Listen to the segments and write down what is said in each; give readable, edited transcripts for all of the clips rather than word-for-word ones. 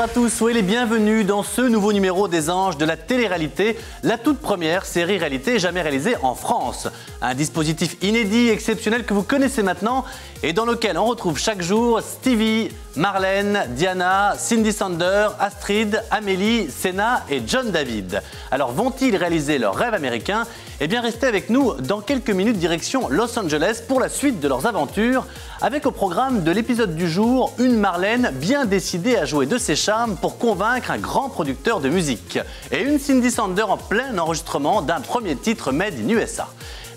à tous, soyez les bienvenus dans ce nouveau numéro des Anges de la télé-réalité, la toute première série réalité jamais réalisée en France. Un dispositif inédit, exceptionnel que vous connaissez maintenant et dans lequel on retrouve chaque jour Stevie, Marlène, Diana, Cindy Sander, Astrid, Amélie, Senna et John David. Alors vont-ils réaliser leur rêve américain? Eh bien restez avec nous dans quelques minutes direction Los Angeles pour la suite de leurs aventures avec au programme de l'épisode du jour une Marlène bien décidée à jouer de ses charmes pour convaincre un grand producteur de musique et une Cindy Sander en plein enregistrement d'un premier titre made in USA.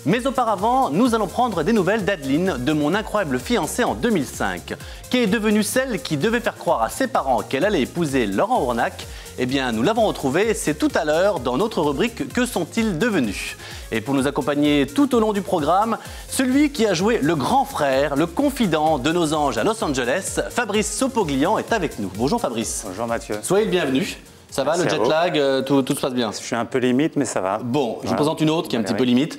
Mais auparavant, nous allons prendre des nouvelles d'Adeline, de mon incroyable fiancée en 2005, qui est devenue celle qui devait faire croire à ses parents qu'elle allait épouser Laurent Ournac. Eh bien, nous l'avons retrouvée, c'est tout à l'heure dans notre rubrique « Que sont-ils devenus ?» Et pour nous accompagner tout au long du programme, celui qui a joué le grand frère, le confident de nos anges à Los Angeles, Fabrice Sopoglian est avec nous. Bonjour Fabrice. Bonjour Mathieu. Soyez le bienvenu. Ça va, merci, le jet lag, tout se passe bien? Je suis un peu limite, mais ça va. Bon, je vous présente une autre qui est un petit peu limite.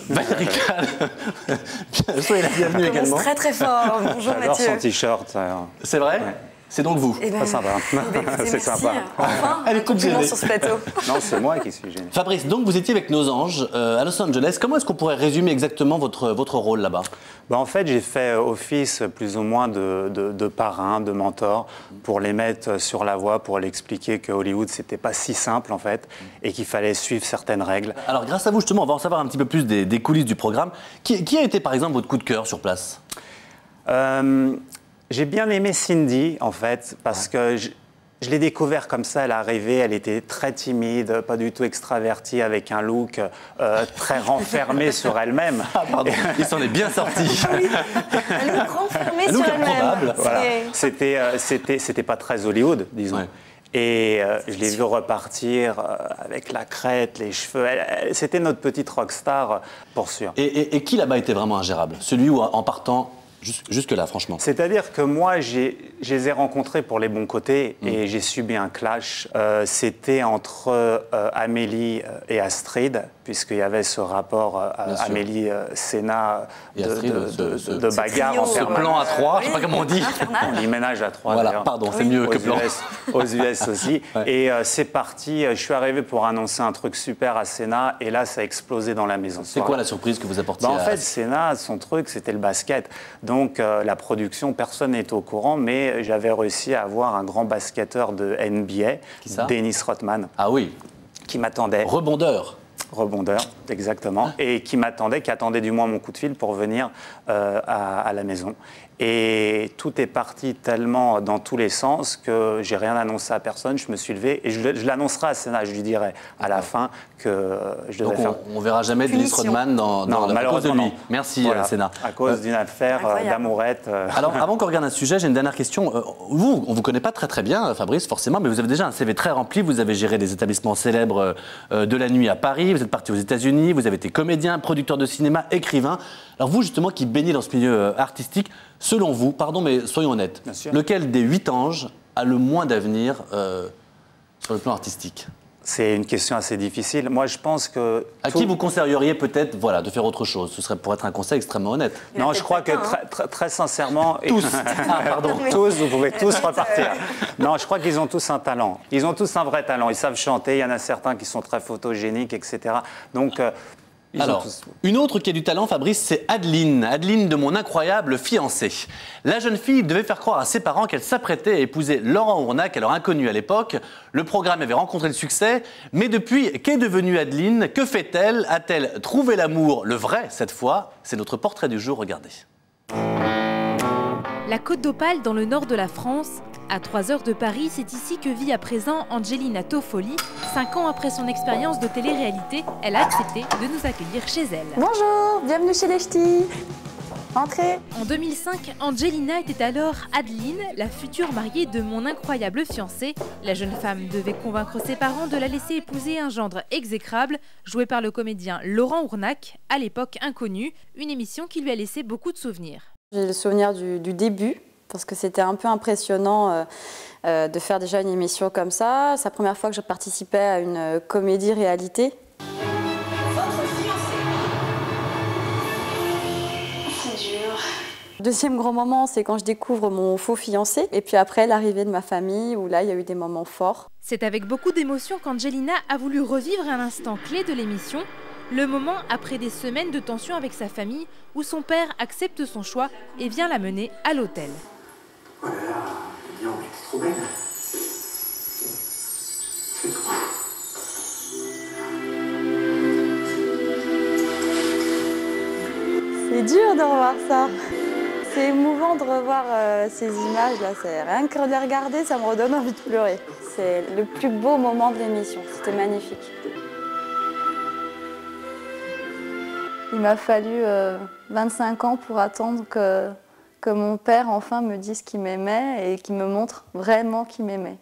Valérie Kahl, soyez la bienvenue également. Très très fort, bonjour Mathieu. J'adore son t-shirt. C'est vrai? Ouais. C'est donc vous. Eh ben, très sympa. C'est sympa. Enfin, elle est toute gênée sur ce plateau. Non, c'est moi qui suis gêné. Fabrice, donc vous étiez avec nos anges à Los Angeles. Comment est-ce qu'on pourrait résumer exactement votre rôle là-bas? En fait, j'ai fait office plus ou moins de parrain, de mentor, pour les mettre sur la voie, pour leur expliquer que Hollywood, c'était pas si simple en fait, et qu'il fallait suivre certaines règles. Alors grâce à vous, justement, on va en savoir un petit peu plus des coulisses du programme. Qui a été par exemple votre coup de cœur sur place? J'ai bien aimé Cindy, en fait, parce que je l'ai découvert comme ça, elle est arrivée, elle était très timide, pas du tout extravertie, avec un look très renfermé sur elle-même. Ah pardon, il s'en est bien sorti. Oui, un look renfermé sur elle-même. Voilà. C'était pas très Hollywood, disons. Ouais. Et je l'ai vu repartir avec la crête, les cheveux. C'était notre petite rockstar, pour sûr. Et qui là-bas était vraiment ingérable? Celui où, en partant... Jusque-là, franchement. C'est-à-dire que moi, je les ai rencontrés pour les bons côtés et j'ai subi un clash. C'était entre Amélie et Astrid, puisqu'il y avait ce rapport Amélie-Senna de bagarre en ce plan à trois, je ne sais pas comment on dit. On y ménage à trois. Voilà, pardon, c'est mieux que plan. Aux US aussi. Ouais. Et c'est parti, je suis arrivé pour annoncer un truc super à Senna et là, ça a explosé dans la maison. C'est quoi la surprise que vous apportiez En fait, Senna, son truc, c'était le basket. Donc, la production, personne n'est au courant, mais j'avais réussi à avoir un grand basketteur de NBA, Dennis Rodman. Ah oui. Qui m'attendait. Rebondeur, exactement. Et qui attendait du moins mon coup de fil pour venir à la maison. Et tout est parti tellement dans tous les sens que j'ai rien annoncé à personne. Je me suis levé et je l'annoncerai à Senna. Je lui dirai à la fin que je devais faire. On ne verra jamais Dennis Rodman à cause de lui. Merci voilà, Senna. À cause d'une affaire d'amourette. Alors avant qu'on regarde un sujet, j'ai une dernière question. Vous, on ne vous connaît pas très bien, Fabrice, forcément, mais vous avez déjà un CV très rempli. Vous avez géré des établissements célèbres de la nuit à Paris. Vous êtes parti aux États-Unis. Vous avez été comédien, producteur de cinéma, écrivain. Alors vous, justement, qui baignez dans ce milieu artistique, selon vous, pardon, mais soyons honnêtes, lequel des 8 anges a le moins d'avenir sur le plan artistique? C'est une question assez difficile. Moi, je pense que... À qui vous conseilleriez peut-être de faire autre chose? Ce serait pour être un conseil extrêmement honnête. Non, je crois que très sincèrement... Tous. Tous, vous pouvez tous repartir. Non, je crois qu'ils ont tous un talent. Ils ont tous un vrai talent. Ils savent chanter. Il y en a certains qui sont très photogéniques, etc. Donc... Alors, une autre qui a du talent, Fabrice, c'est Adeline. Adeline de mon incroyable fiancé. La jeune fille devait faire croire à ses parents qu'elle s'apprêtait à épouser Laurent Ournac, alors inconnu à l'époque. Le programme avait rencontré le succès. Mais depuis, qu'est devenue Adeline? Que fait-elle? A-t-elle trouvé l'amour, le vrai cette fois? C'est notre portrait du jour, regardez. La Côte d'Opale, dans le nord de la France, à 3 heures de Paris, c'est ici que vit à présent Angelina Toffoli. 5 ans après son expérience de télé-réalité, elle a accepté de nous accueillir chez elle. Bonjour, bienvenue chez les ch'tis. Entrez. En 2005, Angelina était alors Adeline, la future mariée de mon incroyable fiancé. La jeune femme devait convaincre ses parents de la laisser épouser un gendre exécrable, joué par le comédien Laurent Ournac, à l'époque inconnu, une émission qui lui a laissé beaucoup de souvenirs. J'ai le souvenir du début, parce que c'était un peu impressionnant de faire déjà une émission comme ça. C'est la première fois que je participais à une comédie-réalité. Deuxième grand moment, c'est quand je découvre mon faux fiancé. Et puis après, l'arrivée de ma famille, où là, il y a eu des moments forts. C'est avec beaucoup d'émotion qu'Angelina a voulu revivre un instant clé de l'émission, le moment après des semaines de tension avec sa famille, où son père accepte son choix et vient la mener à l'hôtel. Oh là là, t'es trop belle. C'est trop. C'est dur de revoir ça. C'est émouvant de revoir ces images-là. Rien que de les regarder, ça me redonne envie de pleurer. C'est le plus beau moment de l'émission. C'était magnifique. Il m'a fallu 25 ans pour attendre que mon père enfin me dise qu'il m'aimait et qu'il me montre vraiment qu'il m'aimait.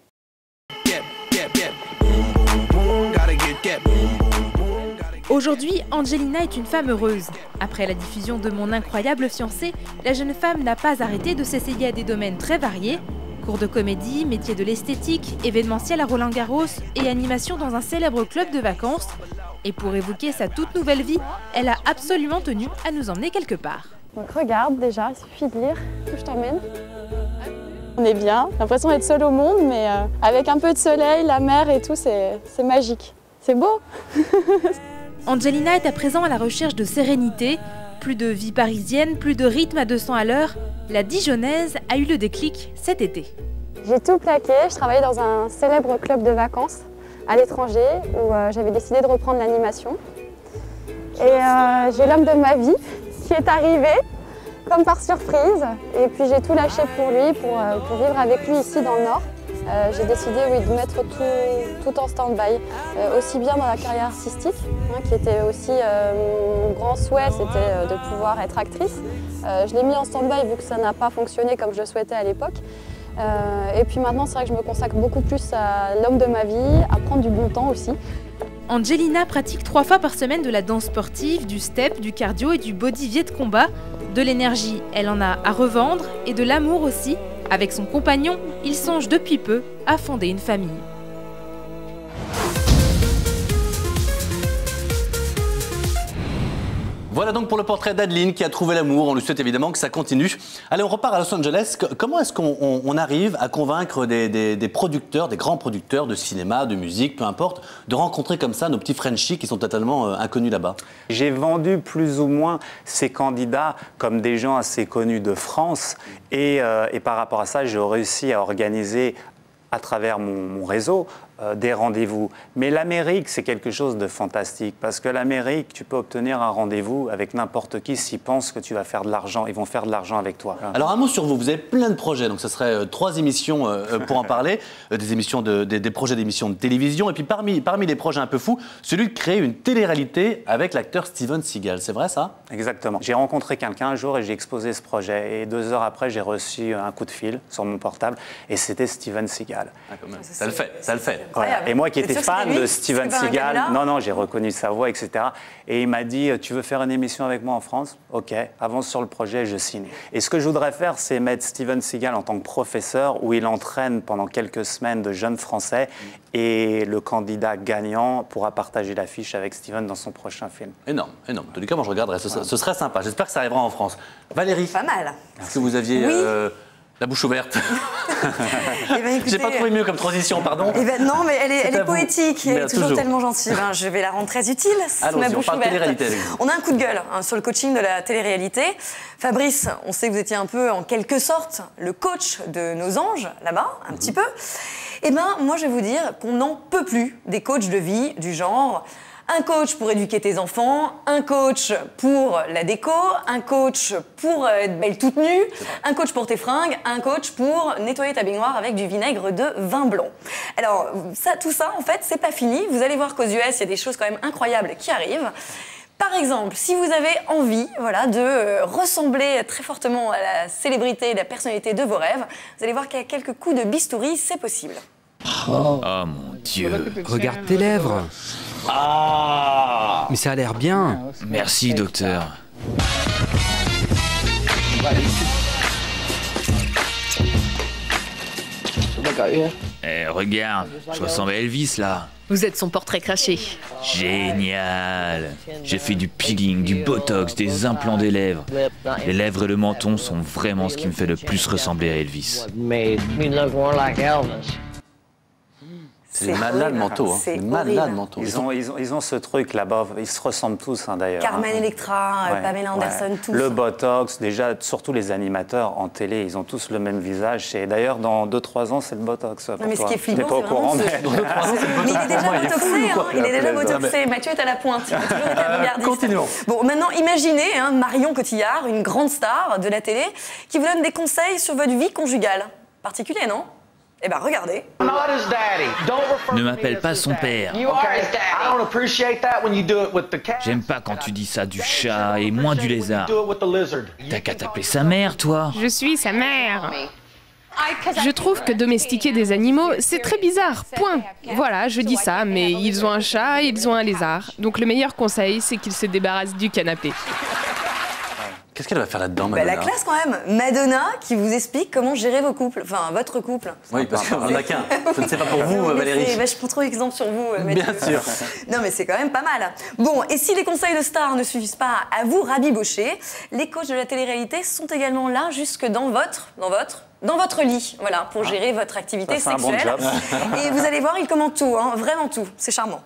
Aujourd'hui, Angelina est une femme heureuse. Après la diffusion de Mon incroyable fiancé, la jeune femme n'a pas arrêté de s'essayer à des domaines très variés. Cours de comédie, métier de l'esthétique, événementiel à Roland-Garros et animation dans un célèbre club de vacances. Et pour évoquer sa toute nouvelle vie, elle a absolument tenu à nous emmener quelque part. Donc regarde déjà, il suffit de lire. Je t'emmène. On est bien, j'ai l'impression d'être seule au monde, mais avec un peu de soleil, la mer et tout, c'est magique. C'est beau. Angelina est à présent à la recherche de sérénité. Plus de vie parisienne, plus de rythme à 200 à l'heure. La Dijonnaise a eu le déclic cet été. J'ai tout plaqué, je travaillais dans un célèbre club de vacances à l'étranger où j'avais décidé de reprendre l'animation. Et j'ai l'homme de ma vie qui est arrivé comme par surprise. Et puis j'ai tout lâché pour lui, pour vivre avec lui ici dans le Nord. J'ai décidé de mettre tout en stand-by, aussi bien dans la carrière artistique, qui était aussi mon grand souhait, c'était de pouvoir être actrice. Je l'ai mis en stand-by vu que ça n'a pas fonctionné comme je le souhaitais à l'époque. Et puis maintenant, c'est vrai que je me consacre beaucoup plus à l'homme de ma vie, à prendre du bon temps aussi. Angelina pratique 3 fois par semaine de la danse sportive, du step, du cardio et du body de combat. De l'énergie, elle en a à revendre et de l'amour aussi. Avec son compagnon, il songe depuis peu à fonder une famille. Voilà donc pour le portrait d'Adeline qui a trouvé l'amour. On lui souhaite évidemment que ça continue. Allez, on repart à Los Angeles. Comment est-ce qu'on arrive à convaincre des producteurs, des grands producteurs de cinéma, de musique, peu importe, de rencontrer comme ça nos petits Frenchies qui sont totalement inconnus là-bas? J'ai vendu plus ou moins ces candidats comme des gens assez connus de France. Et par rapport à ça, j'ai réussi à organiser à travers mon réseau des rendez-vous. Mais l'Amérique, c'est quelque chose de fantastique parce que l'Amérique, tu peux obtenir un rendez-vous avec n'importe qui s'ils pensent que tu vas faire de l'argent. Ils vont faire de l'argent avec toi. Alors un mot sur vous. Vous avez plein de projets. Donc ce serait 3 émissions pour en parler. Des émissions des projets d'émissions de télévision. Et puis parmi les projets un peu fous, celui de créer une télé-réalité avec l'acteur Steven Seagal. C'est vrai ça? Exactement. J'ai rencontré quelqu'un un jour et j'ai exposé ce projet. Et 2 heures après, j'ai reçu un coup de fil sur mon portable. Et c'était Steven Seagal. Ah, quand même. Ça le fait, ça le fait. Voilà. Et moi qui étais fan de Steven Seagal, non, j'ai reconnu sa voix, etc. Et il m'a dit, tu veux faire une émission avec moi en France? Ok, avance sur le projet, je signe. Et ce que je voudrais faire, c'est mettre Steven Seagal en tant que professeur, où il entraîne pendant quelques semaines de jeunes Français, et le candidat gagnant pourra partager l'affiche avec Steven dans son prochain film. Énorme, énorme. En tout cas, moi je regarderai, ce serait sympa. J'espère que ça arrivera en France. Valérie, pas mal. Est-ce que vous aviez... Oui. La bouche ouverte. Eh ben, J'ai pas trouvé mieux comme transition, pardon. Eh ben, non, mais elle est poétique, elle est toujours toujours tellement gentille. Ben, je vais la rendre très utile, ma bouche ouverte. On a un coup de gueule sur le coaching de la télé-réalité. Fabrice, on sait que vous étiez un peu, en quelque sorte, le coach de nos anges, là-bas, un petit peu. Eh ben, moi, je vais vous dire qu'on n'en peut plus des coachs de vie du genre... Un coach pour éduquer tes enfants, un coach pour la déco, un coach pour être belle toute nue, un coach pour tes fringues, un coach pour nettoyer ta baignoire avec du vinaigre de vin blanc. Alors, tout ça, en fait, c'est pas fini. Vous allez voir qu'aux US, il y a des choses quand même incroyables qui arrivent. Par exemple, si vous avez envie de ressembler très fortement à la célébrité, la personnalité de vos rêves, vous allez voir qu'il y a quelques coups de bistouri, c'est possible. Oh mon Dieu, regarde tes lèvres. Ah! Mais ça a l'air bien. Merci, docteur. Eh, regarde, je ressemble à Elvis, là. Vous êtes son portrait craché. Génial. J'ai fait du peeling, du botox, des implants des lèvres. Les lèvres et le menton sont vraiment ce qui me fait le plus ressembler à Elvis. C'est des malades mentaux. Hein. C'est des malades mentaux. Ils ont ce truc là-bas, ils se ressemblent tous d'ailleurs. Carmen Electra, Pamela Anderson, tous. Le botox, déjà, surtout les animateurs en télé, ils ont tous le même visage. Et d'ailleurs, dans 2-3 ans, c'est le botox. Non, mais ce qui est flippant, pas au courant, mais... Mais il est déjà botoxé, hein. Il est déjà botoxé. Mathieu est à la pointe. Il a toujours été avant-gardiste. Continuons. Bon, maintenant, imaginez Marion Cotillard, une grande star de la télé, qui vous donne des conseils sur votre vie conjugale. Particulier, non? Eh ben, regardez. Ne m'appelle pas son père. J'aime pas quand tu dis ça du chat et moins du lézard. T'as qu'à t'appeler sa mère, toi. Je suis sa mère. Je trouve que domestiquer des animaux, c'est très bizarre, point. Voilà, je dis ça, mais ils ont un chat et ils ont un lézard. Donc le meilleur conseil, c'est qu'ils se débarrassent du canapé. Qu'est-ce qu'elle va faire là-dedans, Bah, Madonna? la classe quand même. Madonna qui vous explique comment gérer vos couples, enfin votre couple. Oui, parce qu'on en a qu'un. Je ne sais pas pour vous, Valérie. Je prends trop exemple sur vous, Mathieu. Bien sûr. Non, mais c'est quand même pas mal. Bon, et si les conseils de stars ne suffisent pas à vous rabibocher, les coachs de la télé-réalité sont également là jusque dans votre lit, voilà, pour gérer votre activité Ça, c'est un sexuelle. bon job. Et vous allez voir, ils commentent tout, hein, vraiment tout. C'est charmant.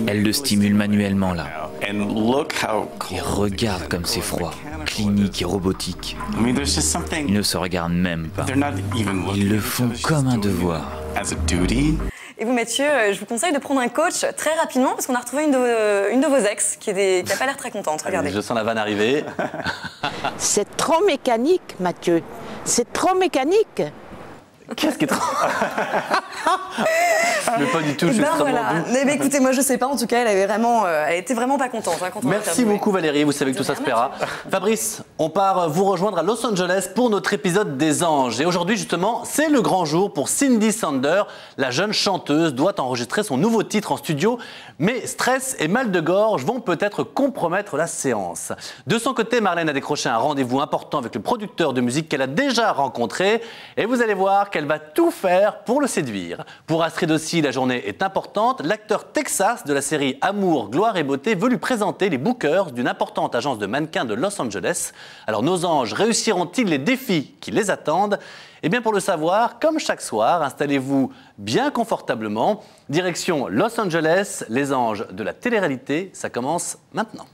Elle le stimule manuellement, là. Et regarde comme c'est froid, clinique et robotique. Ils ne se regardent même pas. Ils le font comme un devoir. Et vous, Mathieu, je vous conseille de prendre un coach très rapidement parce qu'on a retrouvé une de vos ex qui n'a pas l'air très contente. Regardez. Je sens la vanne arriver. C'est trop mécanique, Mathieu. C'est trop mécanique. Qu'est-ce qui est trop... Mais pas du tout, je suis extrêmement doux. Mais écoutez, moi je sais pas, en tout cas, elle était vraiment pas contente. Hein, quand on Merci beaucoup Valérie, vous savez que tout ça se paiera. Fabrice, on part vous rejoindre à Los Angeles pour notre épisode des anges. Et aujourd'hui justement, c'est le grand jour pour Cindy Sander. La jeune chanteuse doit enregistrer son nouveau titre en studio, mais stress et mal de gorge vont peut-être compromettre la séance. De son côté, Marlène a décroché un rendez-vous important avec le producteur de musique qu'elle a déjà rencontré. Et vous allez voir qu'elle va tout faire pour le séduire. Pour Astrid aussi, la journée est importante. L'acteur Texas de la série Amour, Gloire et Beauté veut lui présenter les bookers d'une importante agence de mannequins de Los Angeles. Alors nos anges réussiront-ils les défis qui les attendent? Eh bien pour le savoir, comme chaque soir, installez-vous bien confortablement. Direction Los Angeles, les anges de la télé-réalité, ça commence maintenant.